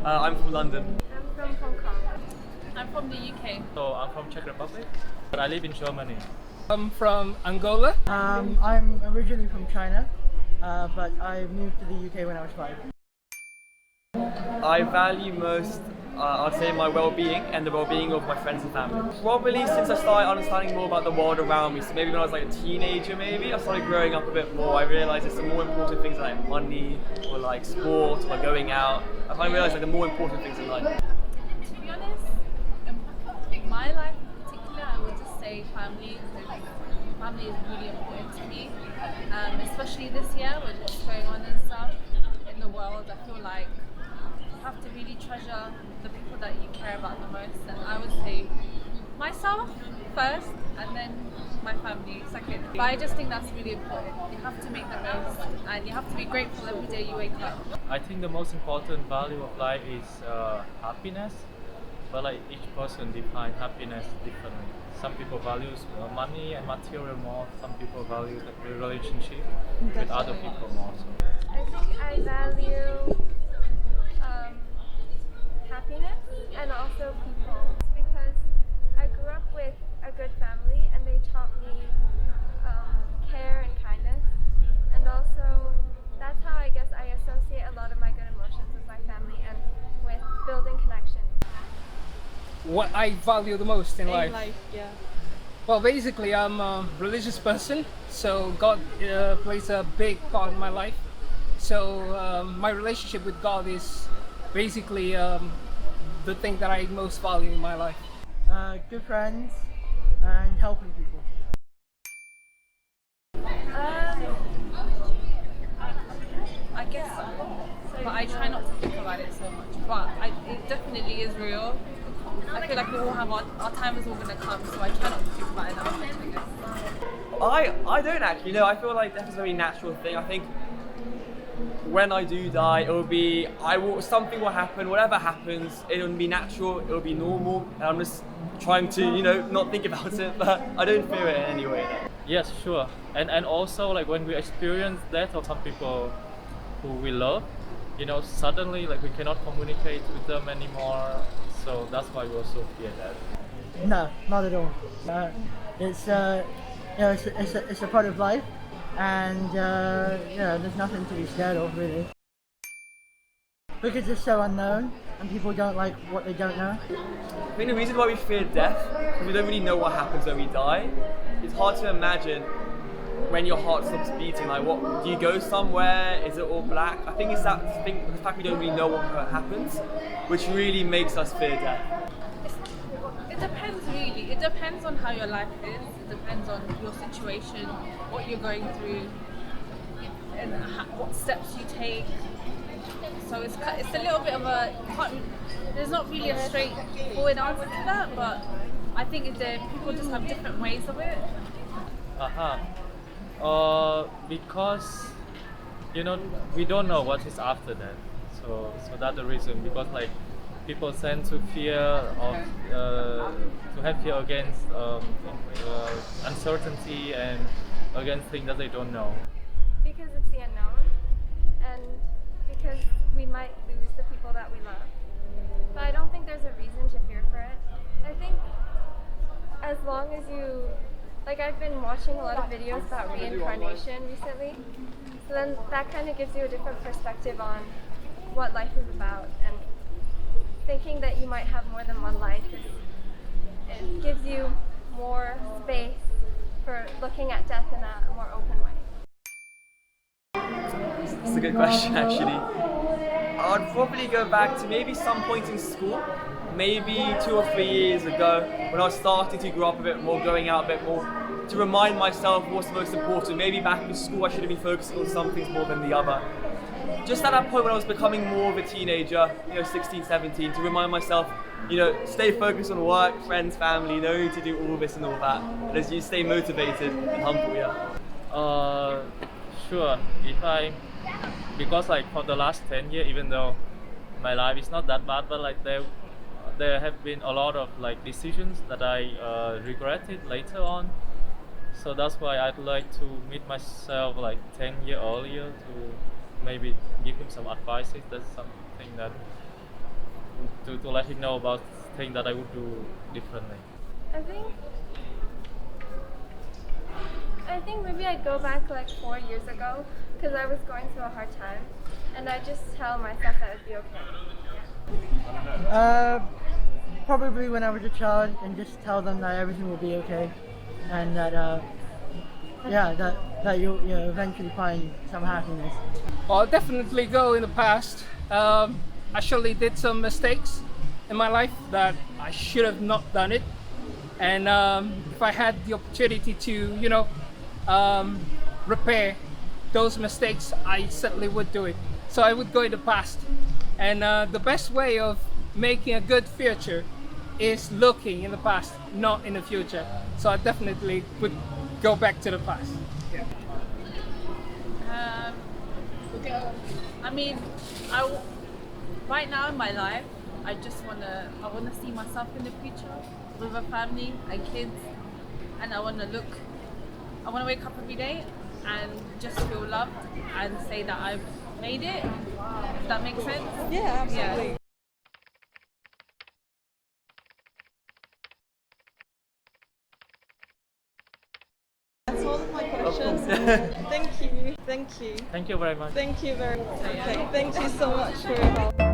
I'm from London. I'm from Hong Kong. I'm from the UK. So I'm from Czech Republic, but I live in Germany. I'm from Angola. I'm originally from China, but I moved to the UK when I was 5. I value most, I'd say, my well-being and the well-being of my friends and family. Probably since I started understanding more about the world around me, so maybe when I was like a teenager maybe, I started growing up a bit more. I realised there's some more important things like money, or like sport, or going out. I finally realised like the more important things in life. To be honest, in my life in particular, I would just say family. Family is really important to me, especially this year with what's going on and stuff in the world. I feel like you have to really treasure the people that you care about the most, and I would say myself first and then my family second. But I just think that's really important. You have to make the most and you have to be grateful every day you wake up. I think the most important value of life is happiness, but like each person defines happiness differently. Some people value money and material more. Some people value the relationship with other people more. So. I think I value happiness and also people, because I grew up with a good family and they taught me care and kindness, and also that's how I guess I associate a lot of my good emotions with my family and with building connections. What I value the most in life? Yeah. Well, basically, I'm a religious person, so God plays a big part in my life. So my relationship with God is basically the thing that I most value in my life. Good friends and helping people. I guess so, but I try not to think about it so much. But it definitely is real. I feel like we all have our time is all gonna come, so I try not to think about it that much, I guess. I don't actually know. I feel like that's a very natural thing. I think when I do die, something will happen. Whatever happens, it'll be natural. It'll be normal. And I'm just trying to, not think about it. But I don't fear it in any way. Yes, sure. And also like when we experience death of some people who we love, suddenly like we cannot communicate with them anymore. So that's why we also fear that. No, not at all. It's it's a part of life, and there's nothing to be scared of really. Because it's so unknown, and people don't like what they don't know. I think the reason why we fear death is we don't really know what happens when we die. It's hard to imagine when your heart stops beating. Like, what do you go somewhere? Is it all black? I think it's the fact we don't really know what happens, which really makes us fear death. It depends really. It depends on how your life is. It depends on your situation, what you're going through, and what steps you take. So it's a little bit of there's not really a straightforward answer to that, but I think people just have different ways of it. Because we don't know what is after that. So that's the reason. Because like people tend to have fear against uncertainty and against things that they don't know. Because it's the unknown, and because we might lose the people that we love. But I don't think there's a reason to fear for it. I think as long as I've been watching a lot of videos about reincarnation recently, so then that kind of gives you a different perspective on what life is about, and thinking that you might have more than one life it gives you more space for looking at death in a more open way. That's a good question, actually. I'd probably go back to maybe some point in school, maybe 2 or 3 years ago, when I was starting to grow up a bit more, going out a bit more, to remind myself what's most important. Maybe back in school I should have been focusing on some things more than the other. Just at that point when I was becoming more of a teenager, 16, 17, to remind myself, stay focused on work, friends, family, no need to do all this and all that. And as you stay motivated and humble, yeah. Sure. Because like for the last 10 years, even though my life is not that bad, but like there have been a lot of like decisions that I regretted later on. So that's why I'd like to meet myself like 10 years earlier to maybe give him some advice. That's something that to let him know about things that I would do differently. I think maybe I'd go back like 4 years ago because I was going through a hard time, and I just tell myself that it'd be okay. Probably when I was a child, and just tell them that everything will be okay, and that that you'll eventually find some happiness. Well, I'll definitely go in the past. I surely did some mistakes in my life that I should have not done it, and if I had the opportunity to repair those mistakes, I certainly would do it. So I would go in the past, and the best way of making a good future is looking in the past, not in the future. So I definitely would go back to the past. Yeah. I mean, right now in my life, I wanna see myself in the future with a family and kids, and I wanna wake up every day and just feel loved and say that I've made it. If that makes sense? Yeah, absolutely. Yeah. That's all of my questions. Thank you. Thank you. Thank you very much. Thank you very much. Okay. Thank you so much for your help.